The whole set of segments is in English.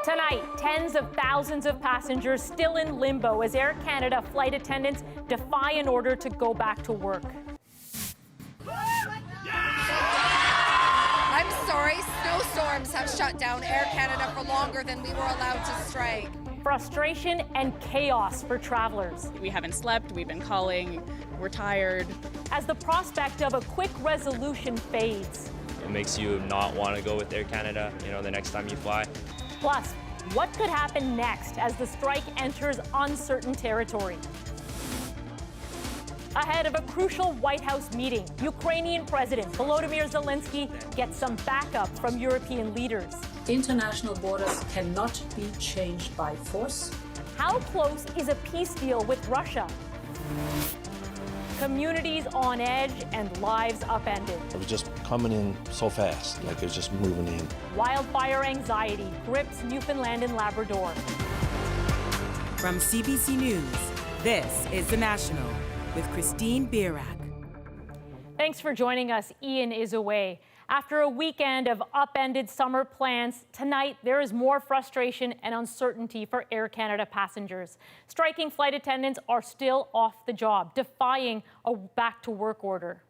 Tonight, tens of thousands of passengers still in limbo as Air Canada flight attendants defy an order to go back to work. I'm sorry, snowstorms have shut down Air Canada for longer than we were allowed to strike. Frustration and chaos for travelers. We haven't slept, we've been calling, we're tired. As the prospect of a quick resolution fades. It makes you not want to go with Air Canada, the next time you fly. Plus, what could happen next as the strike enters uncertain territory? Ahead of a crucial White House meeting, Ukrainian President Volodymyr Zelenskyy gets some backup from European leaders. International borders cannot be changed by force. How close is a peace deal with Russia? Communities on edge and lives upended. It was just coming in so fast, like it was just moving in. Wildfire anxiety grips Newfoundland and Labrador. From CBC News, this is The National with Christine Bierak. Thanks for joining us. Ian is away. After a weekend of upended summer plans, tonight there is more frustration and uncertainty for Air Canada passengers. Striking flight attendants are still off the job, defying a back-to-work order.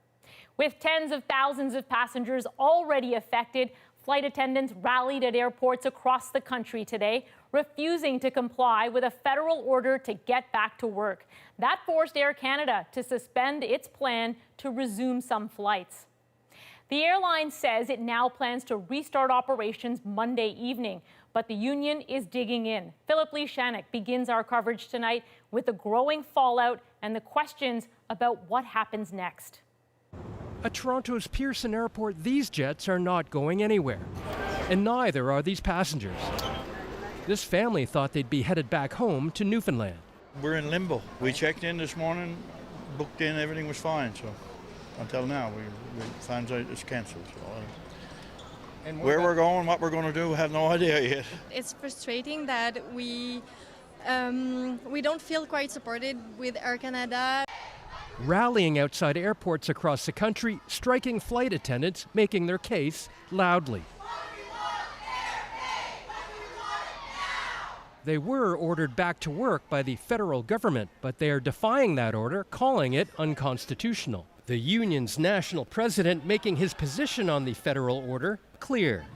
With tens of thousands of passengers already affected, flight attendants rallied at airports across the country today, refusing to comply with a federal order to get back to work. That forced Air Canada to suspend its plan to resume some flights. The airline says it now plans to restart operations Monday evening, but the union is digging in. Philip Lee-Shanek begins our coverage tonight with the growing fallout and the questions about what happens next. At Toronto's Pearson Airport, these jets are not going anywhere, and neither are these passengers. This family thought they'd be headed back home to Newfoundland. We're in limbo. We checked in this morning, booked in, everything was fine, so until now, we found out it's cancelled. So, where we're going, what we're going to do, we have no idea yet. It's frustrating that we don't feel quite supported with Air Canada. Rallying outside airports across the country, striking flight attendants making their case loudly. They were ordered back to work by the federal government, but they are defying that order, calling it unconstitutional. The union's national president making his position on the federal order clear.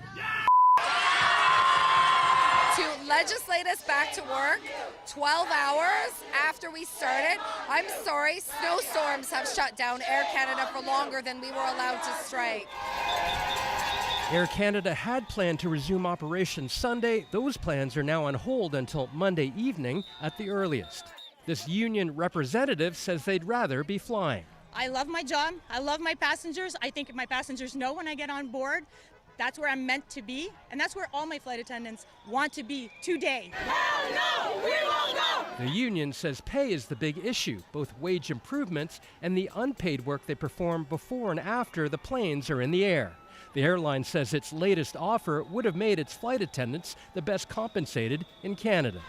To legislate us back to work 12 hours after we started, I'm sorry, snowstorms have shut down Air Canada for longer than we were allowed to strike. Air Canada had planned to resume operations Sunday. Those plans are now on hold until Monday evening at the earliest. This union representative says they'd rather be flying. I love my job, I love my passengers. I think my passengers know when I get on board, that's where I'm meant to be, and that's where all my flight attendants want to be today. No, we won't go! The union says pay is the big issue, both wage improvements and the unpaid work they perform before and after the planes are in the air. The airline says its latest offer would have made its flight attendants the best compensated in Canada.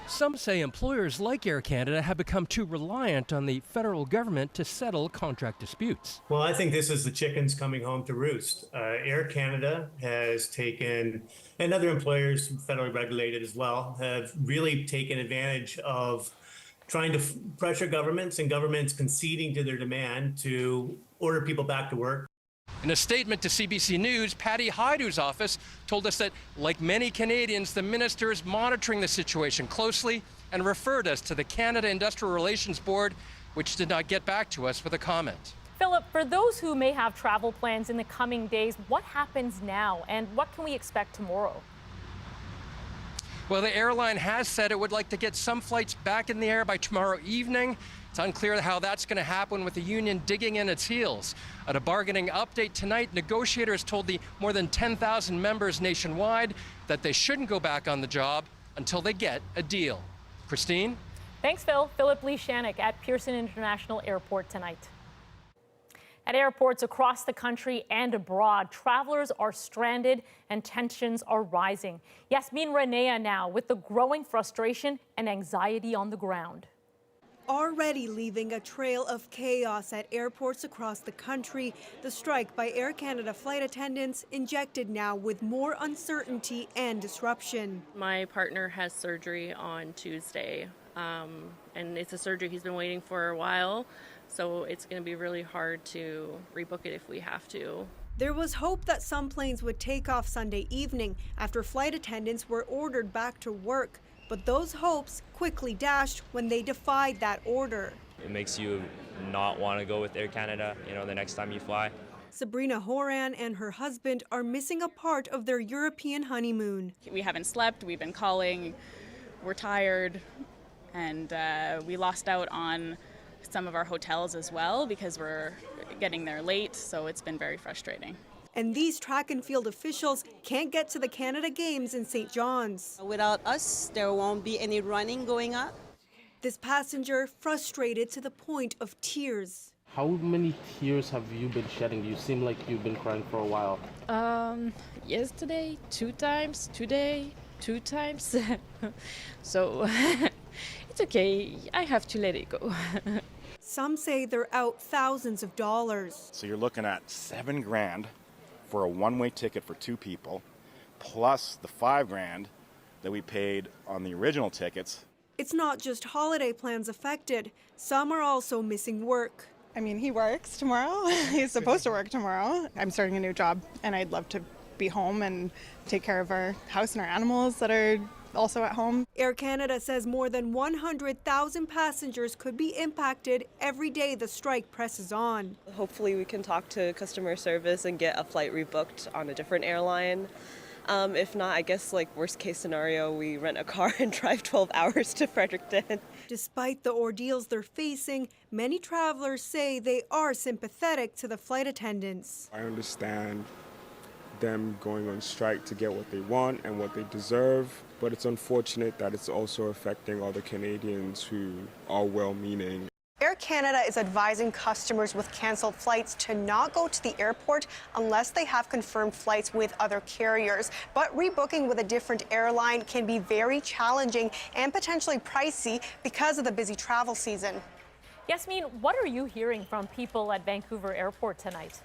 Some say employers like Air Canada have become too reliant on the federal government to settle contract disputes. Well, I think this is the chickens coming home to roost. Air Canada has taken, and other employers, federally regulated as well, have really taken advantage of trying to pressure governments and governments conceding to their demand to order people back to work. In a statement to CBC News, Patty Haidu's office told us that, like many Canadians, the minister is monitoring the situation closely and referred us to the Canada Industrial Relations Board, which did not get back to us with a comment. Philip, for those who may have travel plans in the coming days, what happens now and what can we expect tomorrow? Well, the airline has said it would like to get some flights back in the air by tomorrow evening. It's unclear how that's going to happen with the union digging in its heels. At a bargaining update tonight, negotiators told the more than 10,000 members nationwide that they shouldn't go back on the job until they get a deal. Christine? Thanks, Phil. Philip Lee-Shanek at Pearson International Airport tonight. At airports across the country and abroad, travelers are stranded and tensions are rising. Yasmin Renea now with the growing frustration and anxiety on the ground. already leaving a trail of chaos at airports across the country. The strike by Air Canada flight attendants injected now with more uncertainty and disruption. My partner has surgery on Tuesday, and it's a surgery he's been waiting for a while, so it's going to be really hard to rebook it if we have to. There was hope that some planes would take off Sunday evening after flight attendants were ordered back to work. But those hopes quickly dashed when they defied that order. It makes you not want to go with Air Canada, the next time you fly. Sabrina Horan and her husband are missing a part of their European honeymoon. We haven't slept, we've been calling, we're tired, and we lost out on some of our hotels as well because we're getting there late, so it's been very frustrating. And these track and field officials can't get to the Canada Games in St. John's. Without us, there won't be any running going up. This passenger frustrated to the point of tears. How many tears have you been shedding? You seem like you've been crying for a while. Yesterday, 2 times, today, 2 times. So it's okay, I have to let it go. Some say they're out thousands of dollars. So you're looking at $7 grand for a one-way ticket for 2 people, plus the $5 grand that we paid on the original tickets. It's not just holiday plans affected. Some are also missing work. I mean, he works tomorrow. He's supposed to work tomorrow. I'm starting a new job, and I'd love to be home and take care of our house and our animals that are also at home. Air Canada says more than 100,000 passengers could be impacted every day the strike presses on. Hopefully we can talk to customer service and get a flight rebooked on a different airline. If not, I guess worst case scenario, we rent a car and drive 12 hours to Fredericton. Despite the ordeals they're facing, many travelers say they are sympathetic to the flight attendants. I understand them going on strike to get what they want and what they deserve, but it's unfortunate that it's also affecting other Canadians who are well-meaning. Air Canada is advising customers with cancelled flights to not go to the airport unless they have confirmed flights with other carriers. But rebooking with a different airline can be very challenging and potentially pricey because of the busy travel season. Yasmin, what are you hearing from people at Vancouver Airport tonight?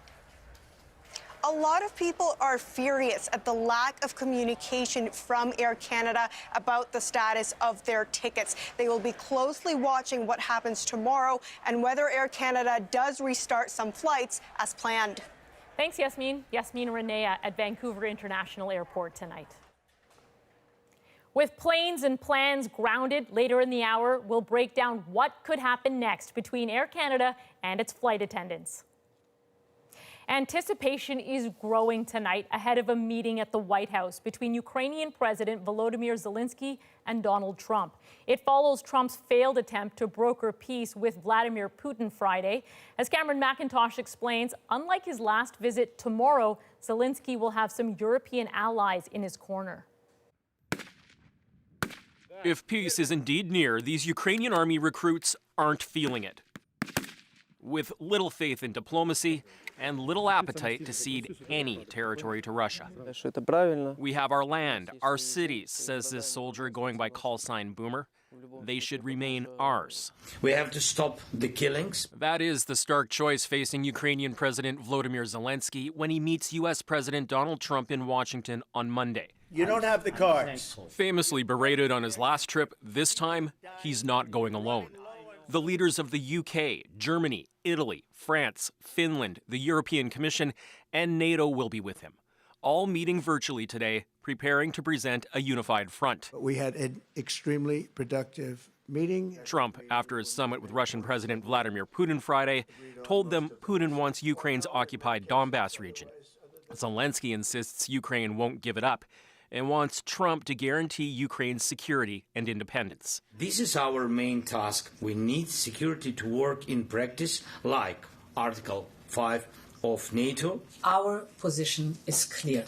A lot of people are furious at the lack of communication from Air Canada about the status of their tickets. They will be closely watching what happens tomorrow and whether Air Canada does restart some flights as planned. Thanks, Yasmin. Yasmin Renea at Vancouver International Airport tonight. With planes and plans grounded later in the hour, we'll break down what could happen next between Air Canada and its flight attendants. Anticipation is growing tonight ahead of a meeting at the White House between Ukrainian President Volodymyr Zelenskyy and Donald Trump. It follows Trump's failed attempt to broker peace with Vladimir Putin Friday. As Cameron McIntosh explains, unlike his last visit tomorrow, Zelenskyy will have some European allies in his corner. If peace is indeed near, these Ukrainian army recruits aren't feeling it. With little faith in diplomacy and little appetite to cede any territory to Russia. We have our land, our cities, says this soldier going by call sign Boomer. They should remain ours. We have to stop the killings. That is the stark choice facing Ukrainian President Volodymyr Zelenskyy when he meets U.S. President Donald Trump in Washington on Monday. You don't have the cards. Famously berated on his last trip, this time he's not going alone. The leaders of the UK, Germany, Italy, France, Finland, the European Commission, and NATO will be with him, all meeting virtually today, preparing to present a unified front. We had an extremely productive meeting. Trump, after his summit with Russian President Vladimir Putin Friday, told them Putin wants Ukraine's occupied Donbas region. Zelenskyy insists Ukraine won't give it up and wants Trump to guarantee Ukraine's security and independence. This is our main task. We need security to work in practice, like Article 5 of NATO. Our position is clear.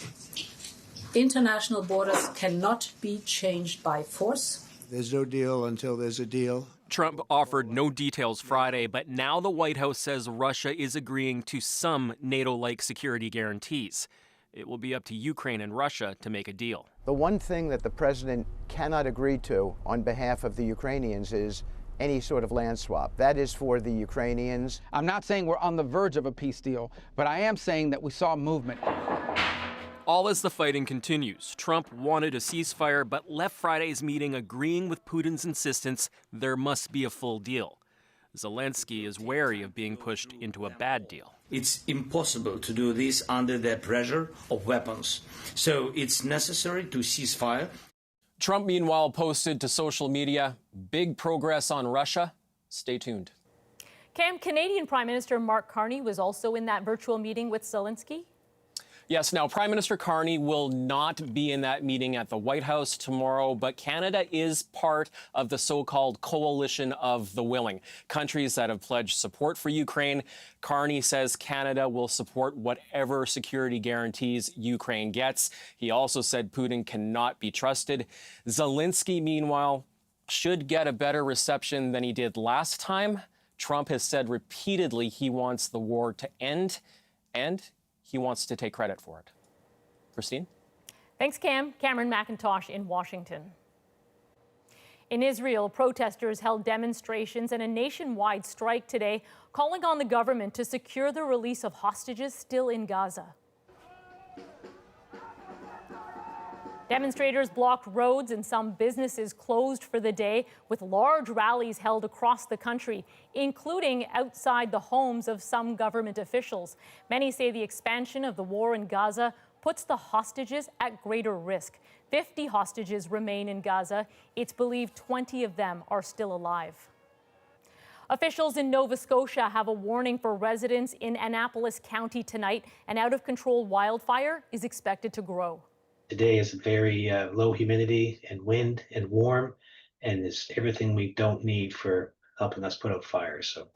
International borders cannot be changed by force. There's no deal until there's a deal. Trump offered no details Friday, but now the White House says Russia is agreeing to some NATO-like security guarantees. It will be up to Ukraine and Russia to make a deal. The one thing that the president cannot agree to on behalf of the Ukrainians is any sort of land swap. That is for the Ukrainians. I'm not saying we're on the verge of a peace deal, but I am saying that we saw movement. All as the fighting continues. Trump wanted a ceasefire, but left Friday's meeting agreeing with Putin's insistence there must be a full deal. Zelenskyy is wary of being pushed into a bad deal. It's impossible to do this under the pressure of weapons. So it's necessary to cease fire. Trump, meanwhile, posted to social media, big progress on Russia. Stay tuned. Cam, Canadian Prime Minister Mark Carney was also in that virtual meeting with Zelenskyy. Yes, now Prime Minister Carney will not be in that meeting at the White House tomorrow, but Canada is part of the so-called coalition of the willing, countries that have pledged support for Ukraine. Carney says Canada will support whatever security guarantees Ukraine gets. He also said Putin cannot be trusted. Zelenskyy, meanwhile, should get a better reception than he did last time. Trump has said repeatedly he wants the war to end, and he wants to take credit for it. Christine? Thanks, Cam. Cameron McIntosh in Washington. In Israel, protesters held demonstrations and a nationwide strike today, calling on the government to secure the release of hostages still in Gaza. Demonstrators blocked roads and some businesses closed for the day, with large rallies held across the country, including outside the homes of some government officials. Many say the expansion of the war in Gaza puts the hostages at greater risk. 50 hostages remain in Gaza. It's believed 20 of them are still alive. Officials in Nova Scotia have a warning for residents in Annapolis County tonight. An out-of-control wildfire is expected to grow. Today is very low humidity and wind and warm, and it's everything we don't need for helping us put out fires. So,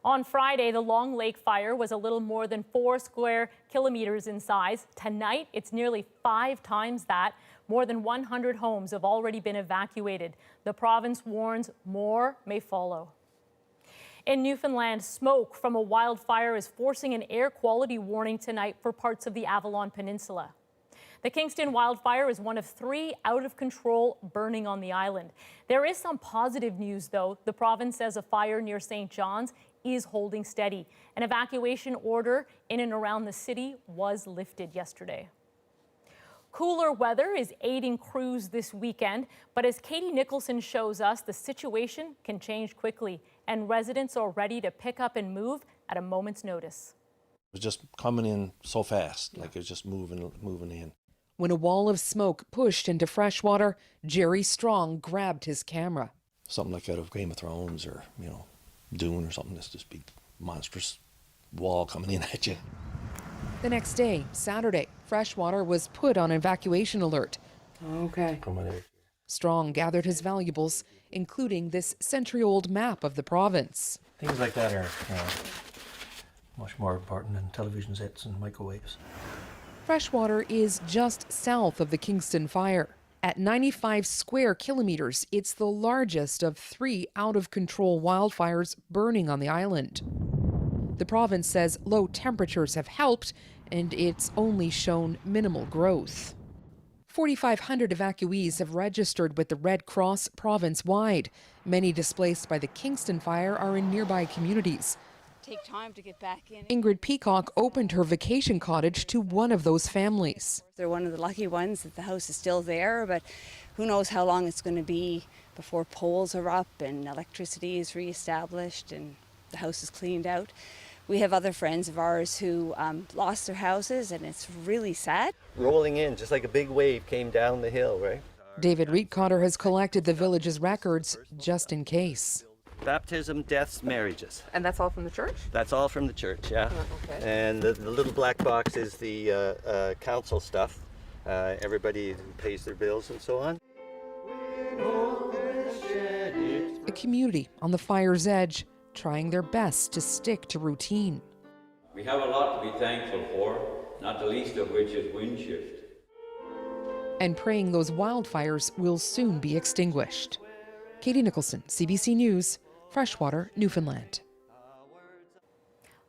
on Friday, the Long Lake fire was a little more than 4 square kilometers in size. Tonight, it's nearly 5 times that. More than 100 homes have already been evacuated. The province warns more may follow. In Newfoundland, smoke from a wildfire is forcing an air quality warning tonight for parts of the Avalon Peninsula. The Kingston wildfire is one of 3 out of control burning on the island. There is some positive news, though. The province says a fire near St. John's is holding steady. An evacuation order in and around the city was lifted yesterday. Cooler weather is aiding crews this weekend, but as Katie Nicholson shows us, the situation can change quickly, and residents are ready to pick up and move at a moment's notice. It was just coming in so fast, like it was just moving in. When a wall of smoke pushed into fresh water, Jerry Strong grabbed his camera. Something like out of Game of Thrones or, Dune or something. This just big monstrous wall coming in at you. The next day, Saturday, fresh water was put on evacuation alert. Okay. Strong gathered his valuables, including this century-old map of the province. Things like that are much more important than television sets and microwaves. Freshwater is just south of the Kingston fire. At 95 square kilometers, it's the largest of 3 out-of-control wildfires burning on the island. The province says low temperatures have helped, and it's only shown minimal growth. 4,500 evacuees have registered with the Red Cross province-wide. Many displaced by the Kingston fire are in nearby communities. Take time to get back in. Ingrid Peacock opened her vacation cottage to one of those families. They're one of the lucky ones that the house is still there, but who knows how long it's going to be before poles are up and electricity is reestablished and the house is cleaned out. We have other friends of ours who lost their houses, and it's really sad. Rolling in, just like a big wave came down the hill, right? David Reedcotter has collected the village's records just in case. Baptism, deaths, marriages. And that's all from the church? That's all from the church, yeah. Oh, okay. And the little black box is the council stuff. Everybody pays their bills and so on. A community on the fire's edge, trying their best to stick to routine. We have a lot to be thankful for, not the least of which is wind shift. And praying those wildfires will soon be extinguished. Katie Nicholson, CBC News, Freshwater, Newfoundland.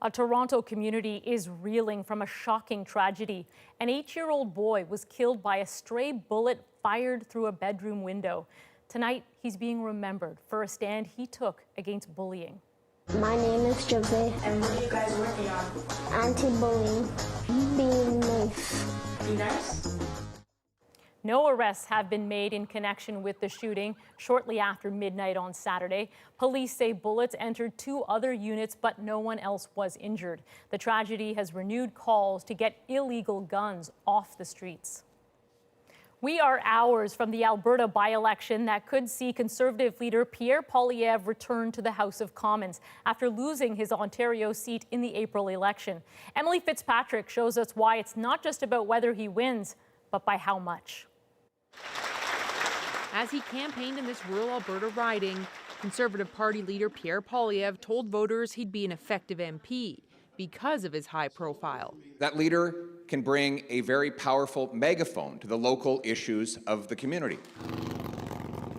A Toronto community is reeling from a shocking tragedy. An 8-year-old boy was killed by a stray bullet fired through a bedroom window. Tonight, he's being remembered for a stand he took against bullying. My name is Jose. And what are you guys working on? Anti-bullying. Being nice. Be nice? No arrests have been made in connection with the shooting shortly after midnight on Saturday. Police say bullets entered 2 other units, but no one else was injured. The tragedy has renewed calls to get illegal guns off the streets. We are hours from the Alberta by-election that could see Conservative leader Pierre Poilievre return to the House of Commons after losing his Ontario seat in the April election. Emily Fitzpatrick shows us why it's not just about whether he wins, but by how much. As he campaigned in this rural Alberta riding, Conservative Party leader Pierre Poilievre told voters he'd be an effective MP because of his high profile. That leader can bring a very powerful megaphone to the local issues of the community.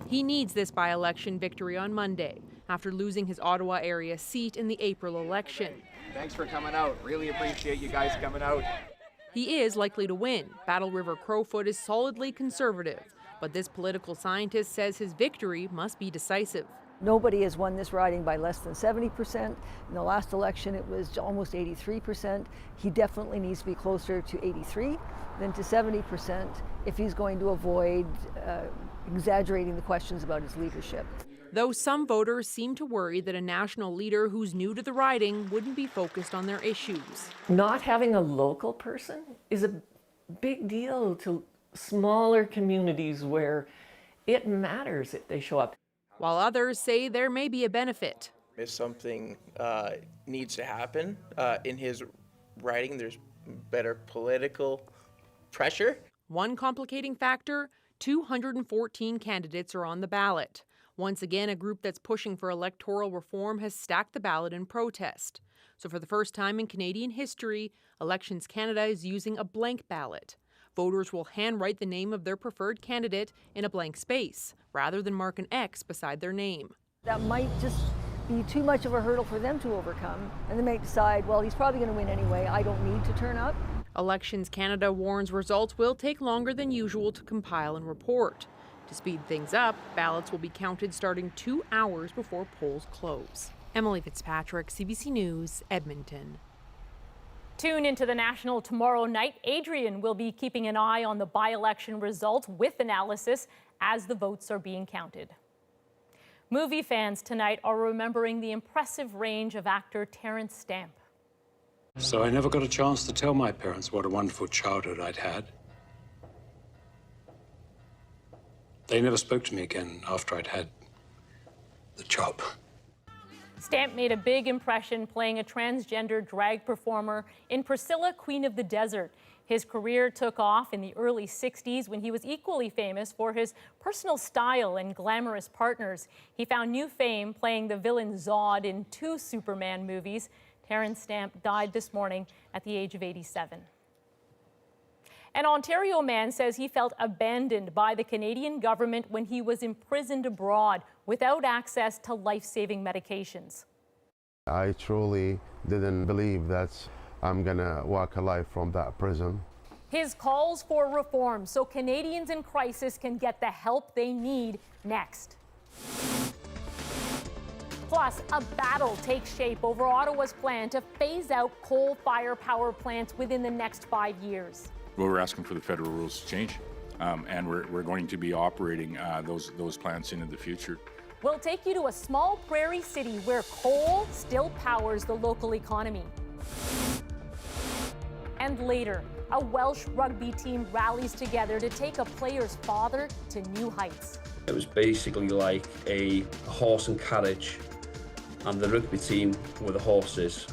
He needs this by-election victory on Monday after losing his Ottawa area seat in the April election. Thanks for coming out. Really appreciate you guys coming out. He is likely to win. Battle River Crowfoot is solidly Conservative, but this political scientist says his victory must be decisive. Nobody has won this riding by less than 70%. In the last election, it was almost 83%. He definitely needs to be closer to 83 than to 70% if he's going to avoid exaggerating the questions about his leadership. Though some voters seem to worry that a national leader who's new to the riding wouldn't be focused on their issues. Not having a local person is a big deal to smaller communities where it matters if they show up. While others say there may be a benefit. If something needs to happen in his riding, there's better political pressure. One complicating factor, 214 candidates are on the ballot. Once again, a group that's pushing for electoral reform has stacked the ballot in protest. So for the first time in Canadian history, Elections Canada is using a blank ballot. Voters will handwrite the name of their preferred candidate in a blank space, rather than mark an X beside their name. That might just be too much of a hurdle for them to overcome, and they may decide, well, he's probably going to win anyway, I don't need to turn up. Elections Canada warns results will take longer than usual to compile and report. To speed things up, ballots will be counted starting 2 hours before polls close. Emily Fitzpatrick, CBC News, Edmonton. Tune into the National tomorrow night. Adrian will be keeping an eye on the by-election results with analysis as the votes are being counted. Movie fans tonight are remembering the impressive range of actor Terence Stamp. So I never got a chance to tell my parents what a wonderful childhood I'd had. They never spoke to me again after I'd had the job. Stamp made a big impression playing a transgender drag performer in Priscilla, Queen of the Desert. His career took off in the early 60s when he was equally famous for his personal style and glamorous partners. He found new fame playing the villain Zod in 2 Superman movies. Terence Stamp died this morning at the age of 87. An Ontario man says he felt abandoned by the Canadian government when he was imprisoned abroad without access to life-saving medications. I truly didn't believe that I'm gonna walk alive from that prison. His calls for reform so Canadians in crisis can get the help they need next. Plus, a battle takes shape over Ottawa's plan to phase out coal-fired power plants within the next 5 years. Well, we're asking for the federal rules to change, and we're going to be operating those plants into the future. We'll take you to a small prairie city where coal still powers the local economy. And later, a Welsh rugby team rallies together to take a player's father to new heights. It was basically like a horse and carriage, and the rugby team were the horses.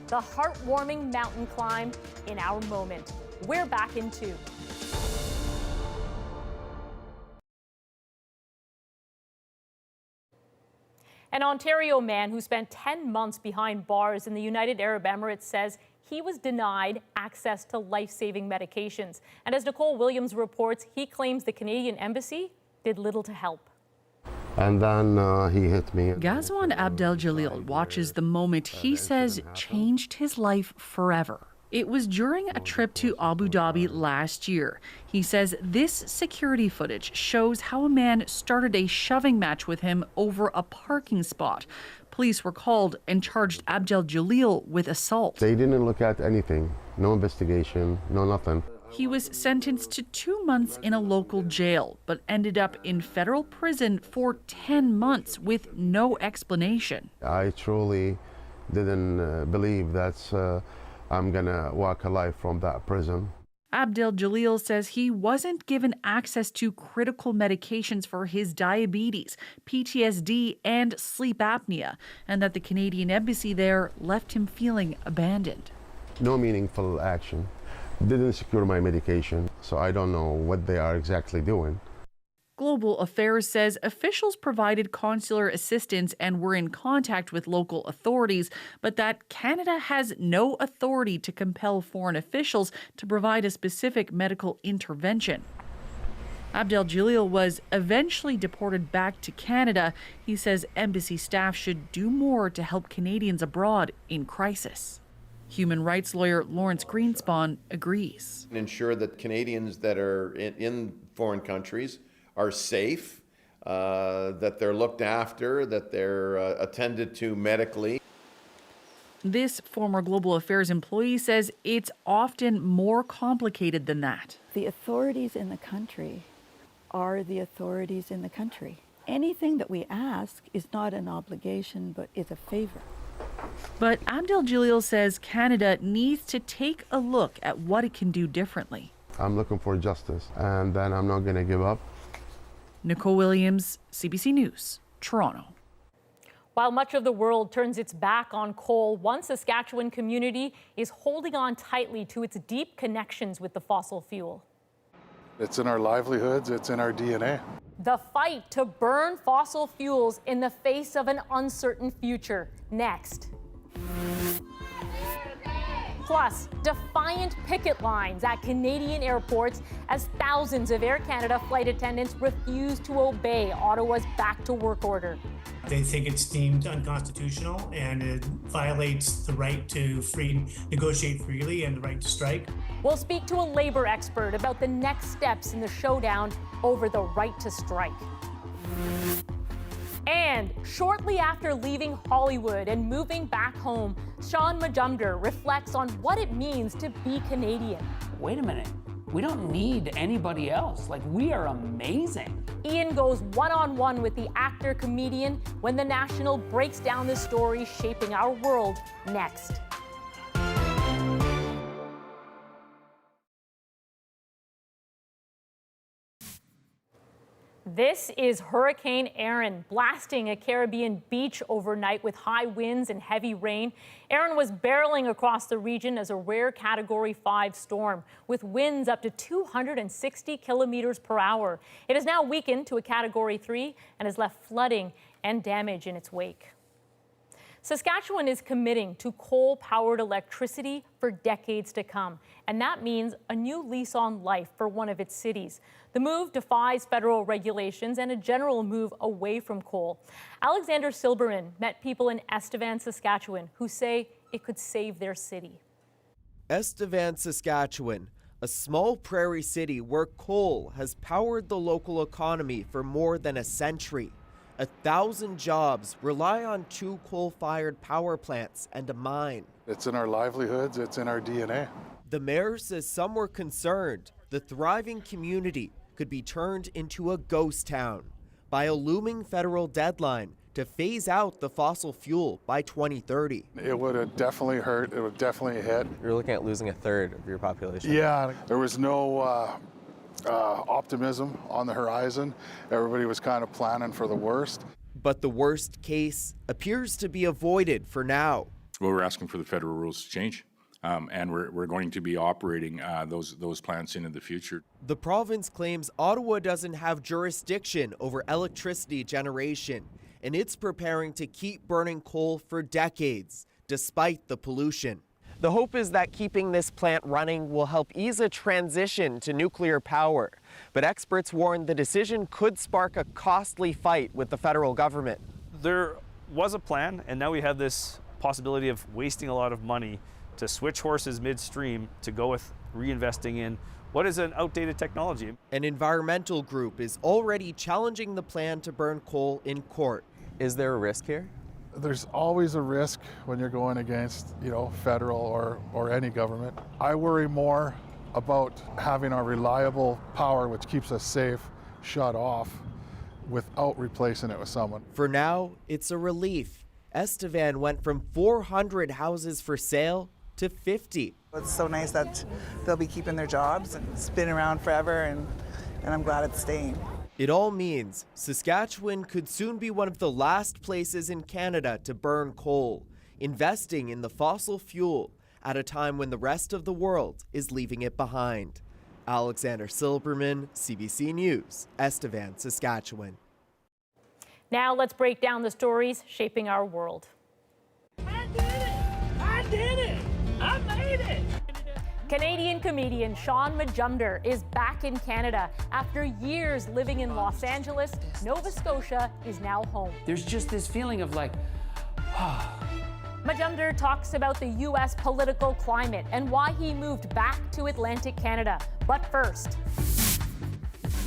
The heartwarming mountain climb in our moment. We're back in 2. An Ontario man who spent 10 months behind bars in the United Arab Emirates says he was denied access to life-saving medications. And as Nicole Williams reports, he claims the Canadian Embassy did little to help. And then he hit me. Ghazwan Abdel Jalil watches the moment he says changed his life forever. It was during a trip to Abu Dhabi last year. He says this security footage shows how a man started a shoving match with him over a parking spot. Police were called and charged Abdel Jalil with assault. They didn't look at anything, no investigation, no nothing. He was sentenced to 2 months in a local jail, but ended up in federal prison for 10 months with no explanation. I truly didn't believe that I'm gonna walk alive from that prison. Abdel Jalil says he wasn't given access to critical medications for his diabetes, PTSD, and sleep apnea, and that the Canadian embassy there left him feeling abandoned. No meaningful action. Didn't secure my medication, so I don't know what they are exactly doing. Global Affairs says officials provided consular assistance and were in contact with local authorities, but that Canada has no authority to compel foreign officials to provide a specific medical intervention. Abdel Jalil was eventually deported back to Canada. He says embassy staff should do more to help Canadians abroad in crisis. Human rights lawyer Lawrence Greenspan agrees. Ensure that Canadians that are in foreign countries are safe, that they're looked after, that they're attended to medically. This former Global Affairs employee says it's often more complicated than that. The authorities in the country are the authorities in the country. Anything that we ask is not an obligation, but is a favor. But Abdel Jalil says Canada needs to take a look at what it can do differently. I'm looking for justice, and then I'm not gonna give up. Nicole Williams, CBC News, Toronto. While much of the world turns its back on coal, one Saskatchewan community is holding on tightly to its deep connections with the fossil fuel. It's in our livelihoods, it's in our DNA. The fight to burn fossil fuels in the face of an uncertain future. Next. Plus, defiant picket lines at Canadian airports as thousands of Air Canada flight attendants refuse to obey Ottawa's back-to-work order. They think it's deemed unconstitutional and it violates the right to negotiate freely and the right to strike. We'll speak to a labor expert about the next steps in the showdown over the right to strike. And shortly after leaving Hollywood and moving back home, Shaun Majumder reflects on what it means to be Canadian. Wait a minute, we don't need anybody else. Like, we are amazing. Ian goes one-on-one with the actor-comedian when The National breaks down the story shaping our world next. This is Hurricane Erin blasting a Caribbean beach overnight with high winds and heavy rain. Erin was barreling across the region as a rare Category 5 storm with winds up to 260 kilometers per hour. It has now weakened to a Category 3 and has left flooding and damage in its wake. Saskatchewan is committing to coal-powered electricity for decades to come, and that means a new lease on life for one of its cities. The move defies federal regulations and a general move away from coal. Alexander Silberman met people in Estevan, Saskatchewan, who say it could save their city. Estevan, Saskatchewan, a small prairie city where coal has powered the local economy for more than a century. 1,000 jobs rely on 2 coal-fired power plants and a mine. It's in our livelihoods, it's in our DNA. The mayor says some were concerned the thriving community could be turned into a ghost town by a looming federal deadline to phase out the fossil fuel by 2030. It would have definitely hurt, it would definitely hit. You're looking at losing a third of your population. Yeah, there was no optimism on the horizon. Everybody was kind of planning for the worst. But the worst case appears to be avoided for now. Well, we're asking for the federal rules to change, and we're going to be operating those plants into the future. The province claims Ottawa doesn't have jurisdiction over electricity generation, and it's preparing to keep burning coal for decades, despite the pollution. The hope is that keeping this plant running will help ease a transition to nuclear power. But experts warn the decision could spark a costly fight with the federal government. There was a plan, and now we have this possibility of wasting a lot of money to switch horses midstream to go with reinvesting in what is an outdated technology. An environmental group is already challenging the plan to burn coal in court. Is there a risk here? There's always a risk when you're going against, federal or any government. I worry more about having our reliable power, which keeps us safe, shut off without replacing it with someone. For now, it's a relief. Estevan went from 400 houses for sale to 50. It's so nice that they'll be keeping their jobs and it's been around forever, and I'm glad it's staying. It all means Saskatchewan could soon be one of the last places in Canada to burn coal, investing in the fossil fuel at a time when the rest of the world is leaving it behind. Alexander Silberman, CBC News, Estevan, Saskatchewan. Now let's break down the stories shaping our world. I did it! I made it! Canadian comedian Shaun Majumder is back in Canada. After years living in Los Angeles, Nova Scotia is now home. There's just this feeling of like, Majumder talks about the U.S. political climate and why he moved back to Atlantic Canada. But first,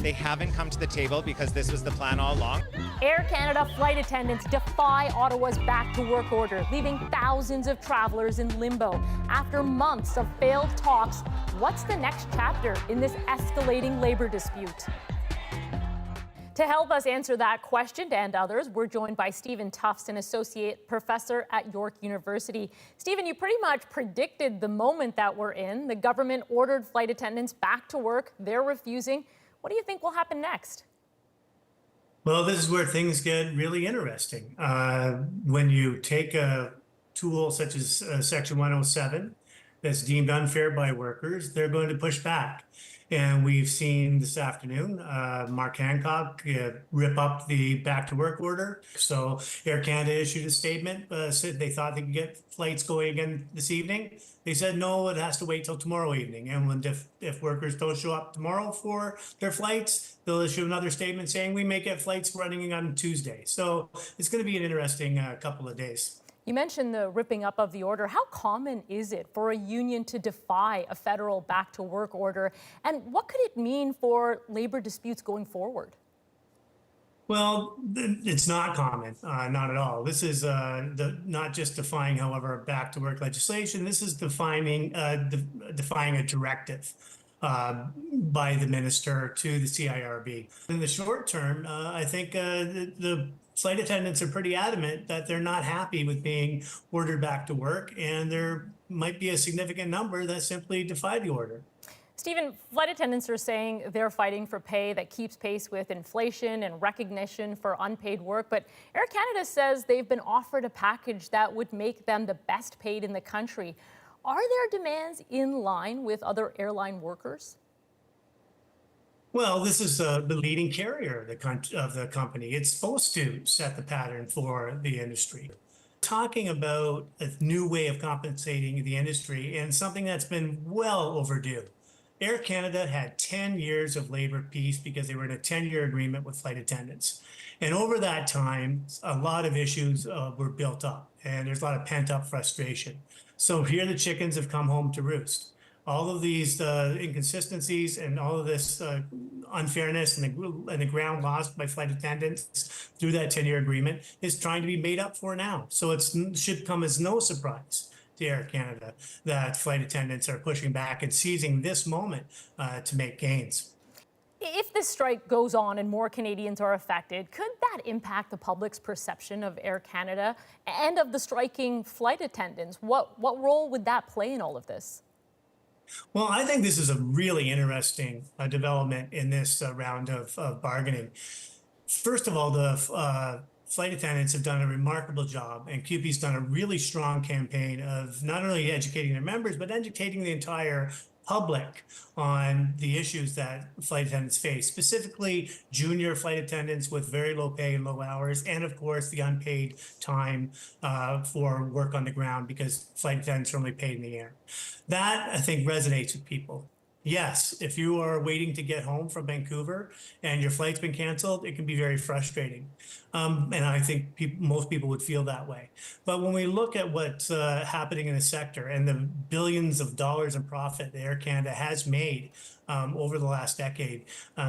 they haven't come to the table because this was the plan all along. Air Canada flight attendants defy Ottawa's back-to-work order, leaving thousands of travelers in limbo. After months of failed talks, what's the next chapter in this escalating labor dispute? To help us answer that question and others, we're joined by Stephen Tufts, an associate professor at York University. Stephen, you pretty much predicted the moment that we're in. The government ordered flight attendants back to work. They're refusing. What do you think will happen next? Well, this is where things get really interesting. When you take a tool such as Section 107 that's deemed unfair by workers, they're going to push back. And we've seen this afternoon, Mark Hancock rip up the back-to-work order. So Air Canada issued a statement, said they thought they could get flights going again this evening. They said, no, it has to wait till tomorrow evening. And if workers don't show up tomorrow for their flights, they'll issue another statement saying we may get flights running on Tuesday. So it's going to be an interesting couple of days. You mentioned the ripping up of the order. How common is it for a union to defy a federal back-to-work order? And what could it mean for labor disputes going forward? Well, it's not common, not at all. This is not just defying, however, back-to-work legislation. This is defying a directive by the minister to the CIRB. In the short term, I think the flight attendants are pretty adamant that they're not happy with being ordered back to work, and there might be a significant number that simply defy the order. Stephen, flight attendants are saying they're fighting for pay that keeps pace with inflation and recognition for unpaid work, but Air Canada says they've been offered a package that would make them the best paid in the country. Are their demands in line with other airline workers? Well, this is the leading carrier of the company. It's supposed to set the pattern for the industry. Talking about a new way of compensating the industry and something that's been well overdue. Air Canada had 10 years of labor peace because they were in a 10-year agreement with flight attendants. And over that time, a lot of issues were built up, and there's a lot of pent-up frustration. So here the chickens have come home to roost. All of these inconsistencies and all of this unfairness and the ground lost by flight attendants through that 10-year agreement is trying to be made up for now. So it should come as no surprise to Air Canada that flight attendants are pushing back and seizing this moment to make gains. If this strike goes on and more Canadians are affected, could that impact the public's perception of Air Canada and of the striking flight attendants? What role would that play in all of this? Well, I think this is a really interesting development in this round of bargaining. First of all, the flight attendants have done a remarkable job, and CUPE's done a really strong campaign of not only educating their members, but educating the entire public on the issues that flight attendants face, specifically junior flight attendants with very low pay and low hours, and of course the unpaid time for work on the ground because flight attendants are only paid in the air. That, I think, resonates with people. Yes, if you are waiting to get home from Vancouver and your flight's been canceled, it can be very frustrating. And I think most people would feel that way. But when we look at what's happening in the sector and the billions of dollars in profit that Air Canada has made over the last decade,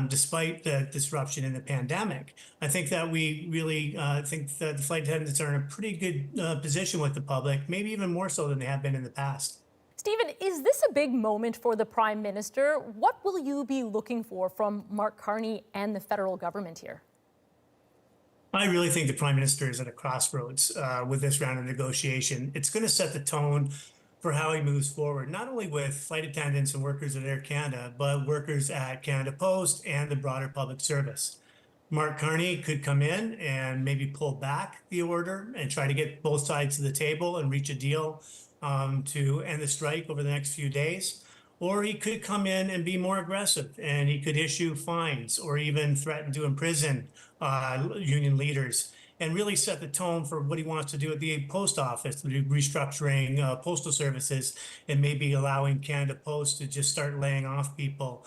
despite the disruption in the pandemic, I think that we really think that the flight attendants are in a pretty good position with the public, maybe even more so than they have been in the past. Stephen, is this a big moment for the Prime Minister? What will you be looking for from Mark Carney and the federal government here? I really think the Prime Minister is at a crossroads with this round of negotiation. It's going to set the tone for how he moves forward, not only with flight attendants and workers at Air Canada, but workers at Canada Post and the broader public service. Mark Carney could come in and maybe pull back the order and try to get both sides to the table and reach a deal to end the strike over the next few days. Or he could come in and be more aggressive, and he could issue fines or even threaten to imprison union leaders and really set the tone for what he wants to do at the post office, restructuring postal services and maybe allowing Canada Post to just start laying off people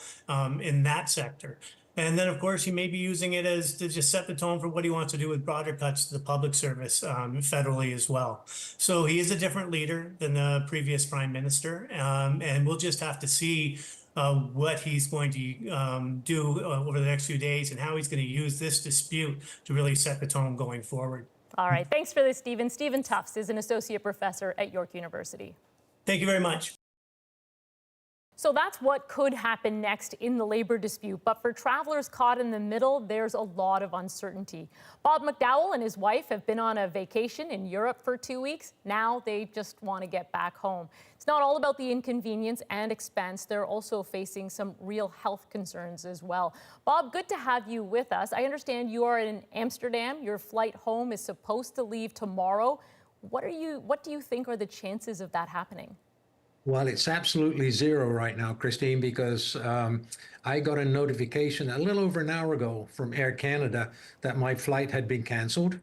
in that sector. And then, of course, he may be using it as to just set the tone for what he wants to do with broader cuts to the public service federally as well. So he is a different leader than the previous Prime Minister, and we'll just have to see what he's going to do over the next few days and how he's going to use this dispute to really set the tone going forward. All right. Thanks for this, Stephen. Stephen Tufts is an associate professor at York University. Thank you very much. So that's what could happen next in the labor dispute. But for travelers caught in the middle, there's a lot of uncertainty. Bob McDowell and his wife have been on a vacation in Europe for 2 weeks. Now they just want to get back home. It's not all about the inconvenience and expense. They're also facing some real health concerns as well. Bob, good to have you with us. I understand you are in Amsterdam. Your flight home is supposed to leave tomorrow. What do you think are the chances of that happening? Well, it's absolutely zero right now, Christine, because I got a notification a little over an hour ago from Air Canada that my flight had been canceled.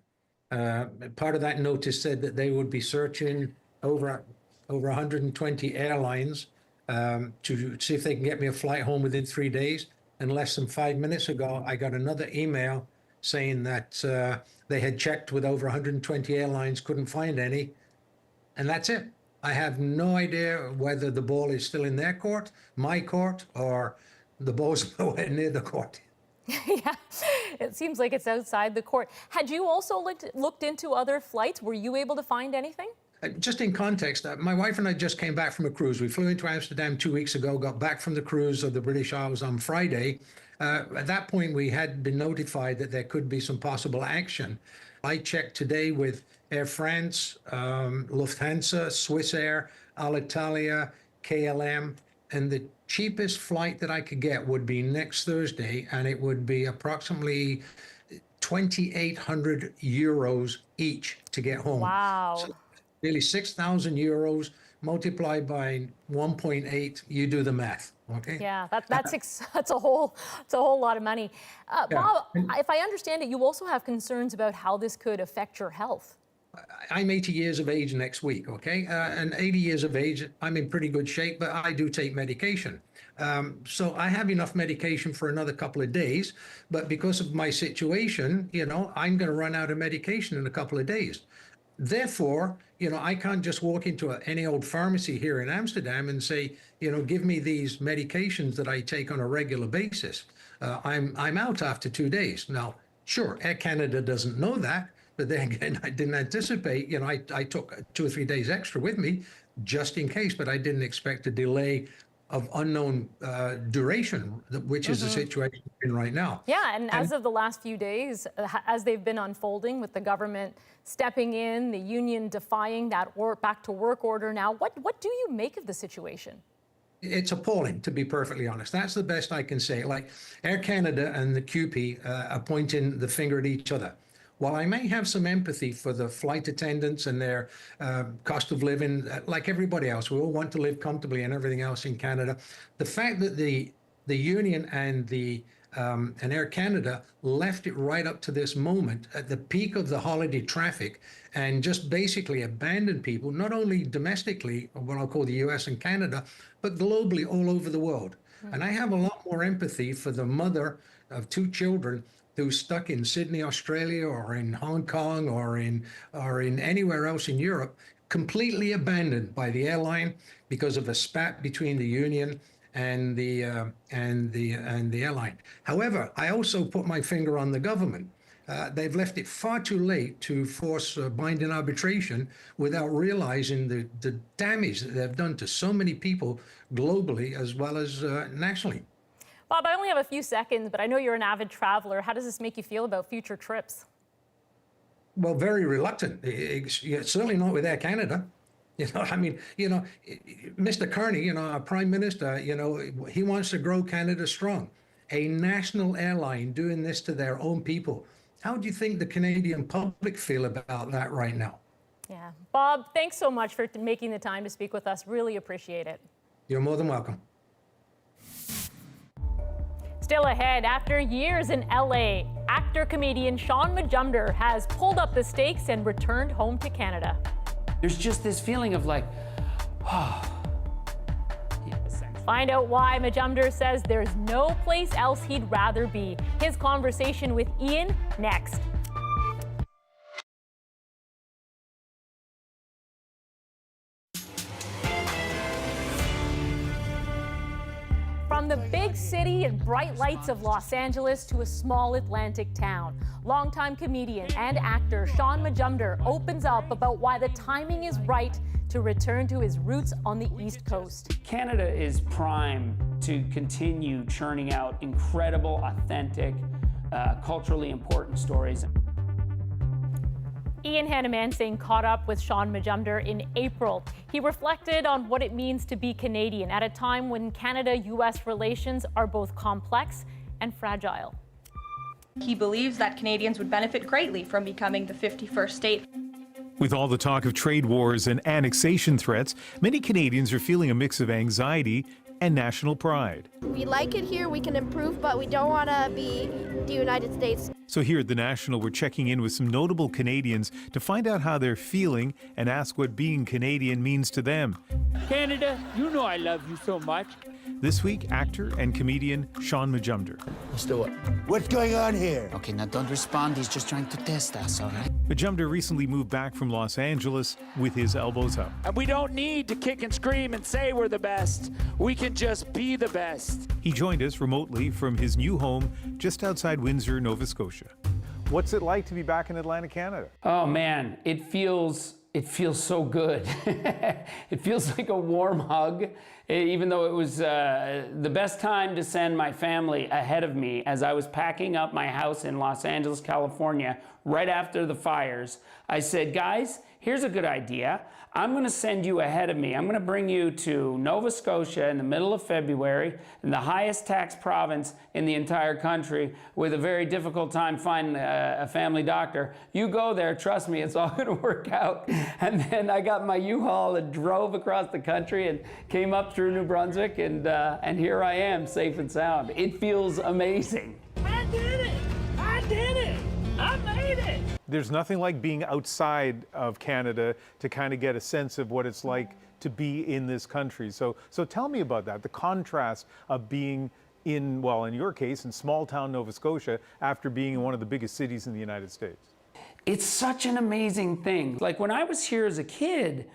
Part of that notice said that they would be searching over 120 airlines to see if they can get me a flight home within 3 days. And less than 5 minutes ago, I got another email saying that they had checked with over 120 airlines, couldn't find any, and that's it. I have no idea whether the ball is still in their court, my court, or the ball's nowhere near the court. Yeah, it seems like it's outside the court. Had you also looked into other flights? Were you able to find anything? Just in context, my wife and I just came back from a cruise. We flew into Amsterdam 2 weeks ago, got back from the cruise of the British Isles on Friday. At that point, we had been notified that there could be some possible action. I checked today with Air France, Lufthansa, Swissair, Alitalia, KLM, and the cheapest flight that I could get would be next Thursday, and it would be approximately 2,800 euros each to get home. Wow. So nearly 6,000 euros multiplied by 1.8, you do the math, okay? Yeah, that's a whole lot of money. Bob, if I understand it, you also have concerns about how this could affect your health. I'm 80 years of age next week, okay? And 80 years of age, I'm in pretty good shape, but I do take medication. So I have enough medication for another couple of days, but because of my situation, I'm going to run out of medication in a couple of days. Therefore, I can't just walk into any old pharmacy here in Amsterdam and say, give me these medications that I take on a regular basis. I'm out after 2 days. Now, sure, Air Canada doesn't know that, but then again, I didn't anticipate, I took 2 or 3 days extra with me just in case, but I didn't expect a delay of unknown duration, which is the situation we're in right now. Yeah, and as of the last few days, as they've been unfolding with the government stepping in, the union defying that back to work order now, what do you make of the situation? It's appalling, to be perfectly honest. That's the best I can say. Like Air Canada and the QP are pointing the finger at each other. While I may have some empathy for the flight attendants and their cost of living, like everybody else, we all want to live comfortably and everything else in Canada. The fact that the union and Air Canada left it right up to this moment at the peak of the holiday traffic and just basically abandoned people, not only domestically, what I'll call the US and Canada, but globally all over the world. And I have a lot more empathy for the mother of 2 children who's stuck in Sydney, Australia, or in Hong Kong, or in anywhere else in Europe, completely abandoned by the airline because of a spat between the union and the airline. However, I also put my finger on the government. They've left it far too late to force binding arbitration without realizing the damage that they've done to so many people globally as well as nationally. Bob, I only have a few seconds, but I know you're an avid traveler. How does this make you feel about future trips? Well, very reluctant. Certainly not with Air Canada. I mean, Mr. Carney, our Prime Minister, he wants to grow Canada strong. A national airline doing this to their own people. How do you think the Canadian public feel about that right now? Yeah. Bob, thanks so much for making the time to speak with us. Really appreciate it. You're more than welcome. Still ahead, after years in LA, actor-comedian Shaun Majumder has pulled up the stakes and returned home to Canada. There's just this feeling of like, oh. Find out why Majumder says there's no place else he'd rather be. His conversation with Ian next. From the big city and bright lights of Los Angeles to a small Atlantic town, longtime comedian and actor Shaun Majumder opens up about why the timing is right to return to his roots on the East Coast. Canada is prime to continue churning out incredible, authentic, culturally important stories. Ian Hannamansing caught up with Shaun Majumder in April. He reflected on what it means to be Canadian at a time when Canada-U.S. relations are both complex and fragile. He believes that Canadians would benefit greatly from becoming the 51st state. With all the talk of trade wars and annexation threats, many Canadians are feeling a mix of anxiety and national pride. We like it here, we can improve, but we don't want to be the United States. So here at The National, we're checking in with some notable Canadians to find out how they're feeling and ask what being Canadian means to them. Canada, you know I love you so much. This week, actor and comedian Shaun Majumder. Let's do it. What's going on here? Okay, now don't respond. He's just trying to test us, all right? Majumder recently moved back from Los Angeles with his elbows up. And we don't need to kick and scream and say we're the best. We can just be the best. He joined us remotely from his new home just outside Windsor, Nova Scotia. What's it like to be back in Atlantic Canada? Oh man, it feels so good. It feels like a warm hug, even though it was the best time to send my family ahead of me as I was packing up my house in Los Angeles, California, right after the fires. I said, guys, here's a good idea. I'm going to send you ahead of me. I'm going to bring you to Nova Scotia in the middle of February, in the highest tax province in the entire country, with a very difficult time finding a family doctor. You go there, trust me, it's all going to work out. And then I got my U-Haul and drove across the country and came up through New Brunswick, and here I am, safe and sound. It feels amazing. I did it! I did it! I made it! There's nothing like being outside of Canada to kind of get a sense of what it's like to be in this country. So tell me about that, the contrast of being in, well, in your case, in small town Nova Scotia after being in one of the biggest cities in the United States. It's such an amazing thing. Like when I was here as a kid,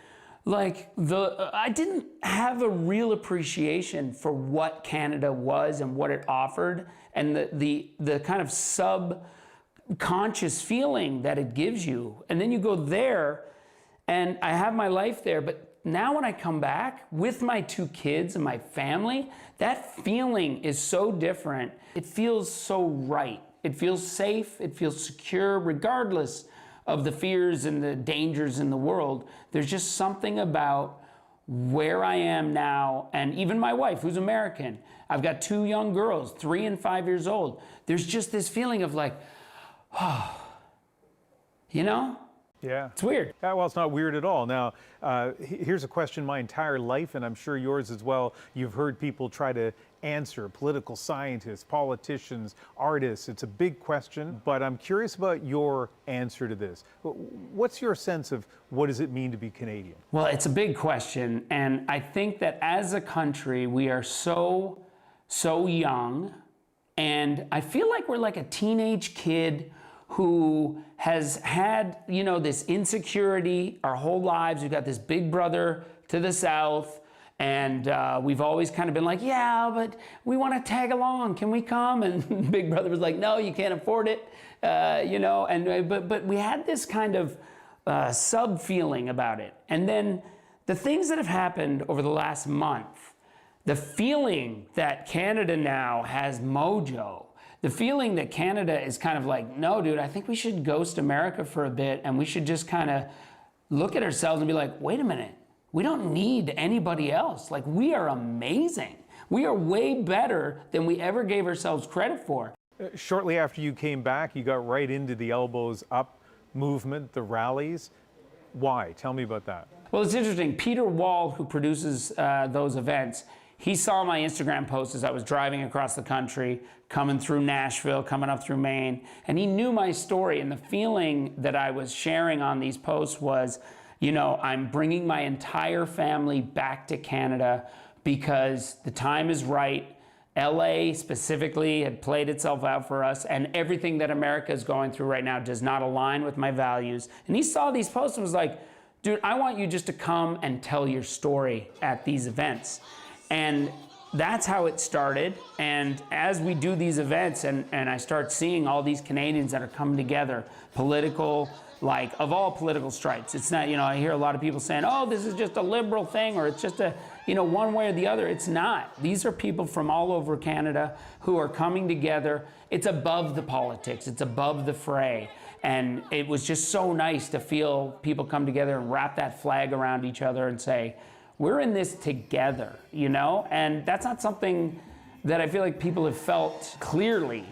I didn't have a real appreciation for what Canada was and what it offered, and the kind of subconscious feeling that it gives you. And then you go there, and I have my life there, but now when I come back with my 2 kids and my family, that feeling is so different. It feels so right. It feels safe, it feels secure, regardless of the fears and the dangers in the world. There's just something about where I am now, and even my wife, who's American. I've got 2 young girls, 3 and 5 years old. There's just this feeling of like, oh, you know? Yeah. It's weird. Yeah, well, it's not weird at all. Now, here's a question my entire life, and I'm sure yours as well. You've heard people try to answer, political scientists, politicians, artists. It's a big question, but I'm curious about your answer to this. What's your sense of what does it mean to be Canadian? Well, it's a big question, and I think that as a country, we are so so young, and I feel like we're like a teenage kid who has had, this insecurity our whole lives. We've got this big brother to the south, and we've always kind of been like, yeah, but we want to tag along. Can we come? And big brother was like, no, you can't afford it, but we had this kind of sub feeling about it. And then the things that have happened over the last month, the feeling that Canada now has mojo, the feeling that Canada is kind of like, no, dude, I think we should ghost America for a bit, and we should just kind of look at ourselves and be like, wait a minute, we don't need anybody else. Like, we are amazing. We are way better than we ever gave ourselves credit for. Shortly after you came back, you got right into the elbows up movement, the rallies. Why? Tell me about that. Well, it's interesting. Peter Wall, who produces those events, he saw my Instagram post as I was driving across the country, coming through Nashville, coming up through Maine, and he knew my story. And the feeling that I was sharing on these posts was, I'm bringing my entire family back to Canada because the time is right. LA specifically had played itself out for us, and everything that America is going through right now does not align with my values. And he saw these posts and was like, dude, I want you just to come and tell your story at these events. And that's how it started. And as we do these events and I start seeing all these Canadians that are coming together, political, like of all political stripes. It's not, I hear a lot of people saying, oh, this is just a liberal thing, or it's just a, one way or the other. It's not. These are people from all over Canada who are coming together. It's above the politics. It's above the fray. And it was just so nice to feel people come together and wrap that flag around each other and say, we're in this together, And that's not something that I feel like people have felt clearly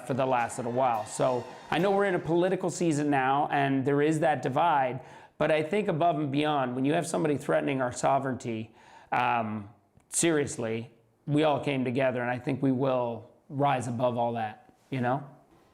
for the last little while. So I know we're in a political season now, and there is that divide, but I think above and beyond, when you have somebody threatening our sovereignty, seriously, we all came together, and I think we will rise above all that,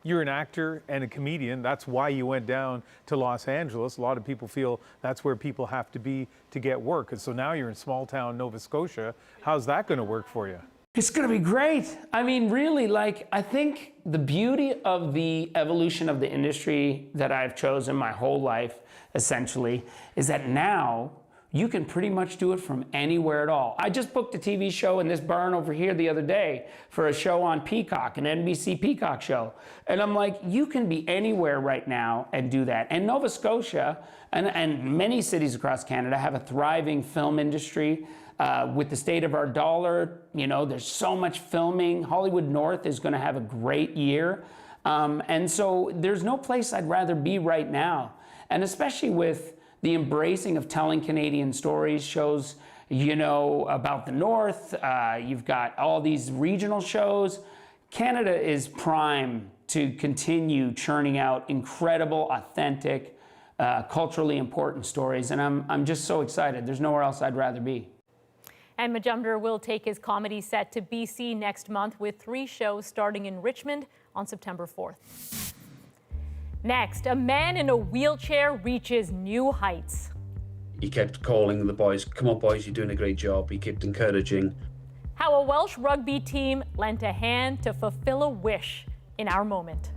You're an actor and a comedian. That's why you went down to Los Angeles. A lot of people feel that's where people have to be to get work. And so now you're in small town Nova Scotia. How's that going to work for you? It's going to be great. I mean, really, I think the beauty of the evolution of the industry that I've chosen my whole life, essentially, is that now you can pretty much do it from anywhere at all. I just booked a TV show in this barn over here the other day for a show on Peacock, an NBC Peacock show. And I'm like, you can be anywhere right now and do that. And Nova Scotia and many cities across Canada have a thriving film industry. With the state of our dollar, there's so much filming. Hollywood North is going to have a great year. And so there's no place I'd rather be right now. And especially with the embracing of telling Canadian stories, shows, about the North. You've got all these regional shows. Canada is prime to continue churning out incredible, authentic, culturally important stories. And I'm just so excited. There's nowhere else I'd rather be. And Majumder will take his comedy set to BC next month with 3 shows starting in Richmond on September 4th. Next, a man in a wheelchair reaches new heights. He kept calling the boys, come on boys, you're doing a great job. He kept encouraging. How a Welsh rugby team lent a hand to fulfill a wish in our moment.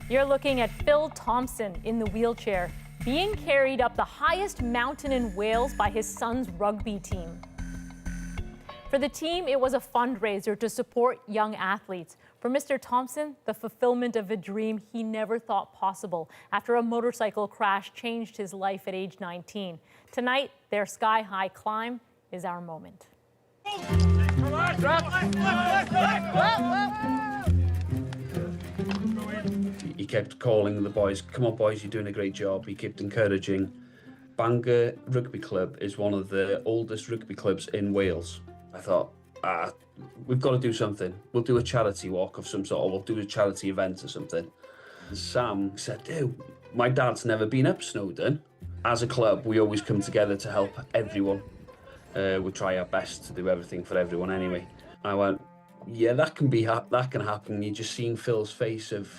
You're looking at Phil Thompson in the wheelchair, being carried up the highest mountain in Wales by his son's rugby team. For the team, it was a fundraiser to support young athletes. For Mr. Thompson, the fulfillment of a dream he never thought possible after a motorcycle crash changed his life at age 19. Tonight, their sky-high climb is our moment. He kept calling the boys, come on boys, you're doing a great job. He kept encouraging. Bangor Rugby Club is one of the oldest rugby clubs in Wales. I thought, we've got to do something. We'll do a charity walk of some sort, or we'll do a charity event or something. And Sam said, my dad's never been up Snowdon. As a club, we always come together to help everyone. We try our best to do everything for everyone anyway. I went, yeah, that can happen. You just seen Phil's face of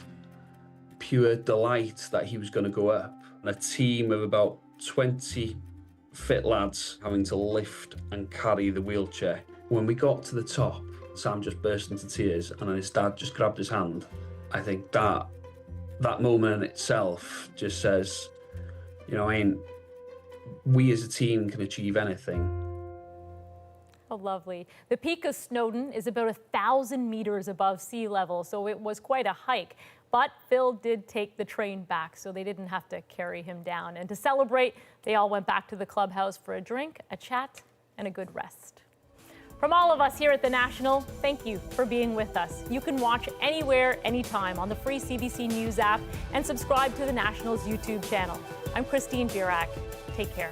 pure delight that he was going to go up. and a team of about 20 fit lads having to lift and carry the wheelchair. When we got to the top, Sam just burst into tears, and then his dad just grabbed his hand. I think that moment in itself just says, you know, we as a team can achieve anything. Oh, lovely. The peak of Snowdon is about 1,000 meters above sea level, so it was quite a hike. But Phil did take the train back, so they didn't have to carry him down. And to celebrate, they all went back to the clubhouse for a drink, a chat, and a good rest. From all of us here at The National, thank you for being with us. You can watch anywhere, anytime on the free CBC News app and subscribe to The National's YouTube channel. I'm Christine Virak. Take care.